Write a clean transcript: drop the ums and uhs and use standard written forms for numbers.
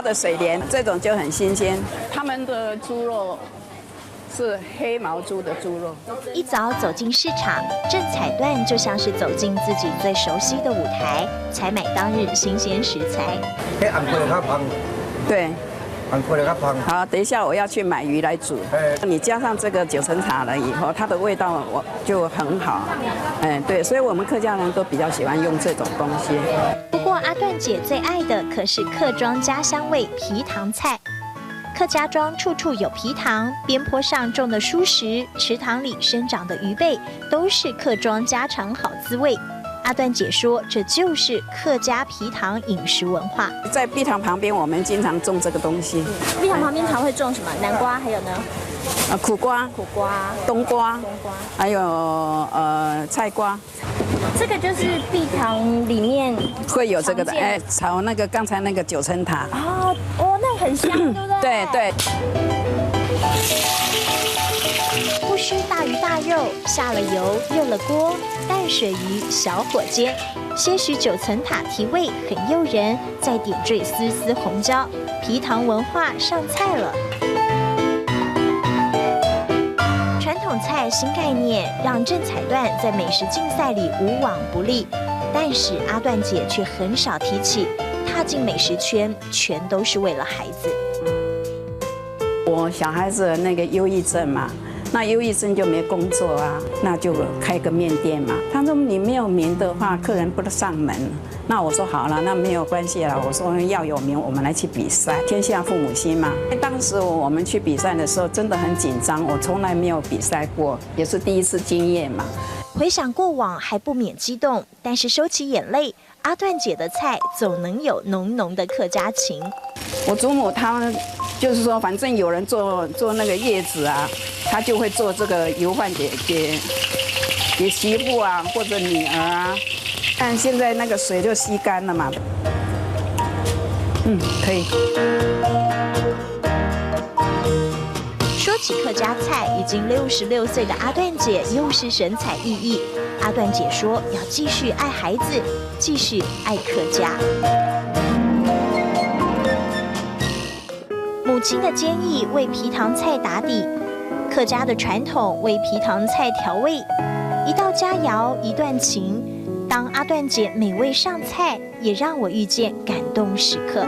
加的水莲，这种就很新鲜。他们的猪肉是黑毛猪的猪肉。一早走进市场，正彩段就像是走进自己最熟悉的舞台，采买当日新鲜食材。对。好，等一下我要去买鱼来煮。你加上这个九层塔了以后，它的味道就很好。对，所以我们客家人都比较喜欢用这种东西。不过阿段姐最爱的可是客庄家乡味皮塘菜。客家庄处处有皮塘，边坡上种的蔬食，池塘里生长的鱼贝，都是客庄家常好滋味。阿段姐说，这就是客家皮塘饮食文化。在碧塘旁边，我们经常种这个东西。碧塘旁边还会种什么？南瓜，还有呢？苦瓜、冬瓜，还有菜瓜。这个就是碧塘里面会有这个的，炒那个刚才那个九层塔。哦，那很香，对不对？对。不需大鱼大肉，下了油，热了锅，淡水鱼小火煎，些许九层塔提味，很诱人。再点缀丝丝红椒，皮塘文化上菜了。传统菜新概念，让郑彩段在美食竞赛里无往不利。但是阿段姐却很少提起，踏进美食圈全都是为了孩子。我小孩子那个忧郁症嘛。那忧郁症就没工作啊，那就开个面店嘛。他说你没有名的话，客人不上门。那我说好了，那没有关系了。我说要有名，我们来去比赛，天下父母心嘛。当时我们去比赛的时候真的很紧张，我从来没有比赛过，也是第一次经验嘛。回想过往，还不免激动，但是收起眼泪。阿段姐的菜总能有浓浓的客家情。我祖母她就是说，反正有人做那个叶子啊，她就会做这个油饭给媳妇啊或者女儿啊。但现在那个水就吸干了嘛。可以。说起客家菜，已经66岁的阿段姐又是神采奕奕。阿段姐说要继续爱孩子，继续爱客家。母亲的坚毅为皮塘菜打底，客家的传统为皮塘菜调味，一道佳肴一段情。当阿段姐美味上菜，也让我遇见感动时刻。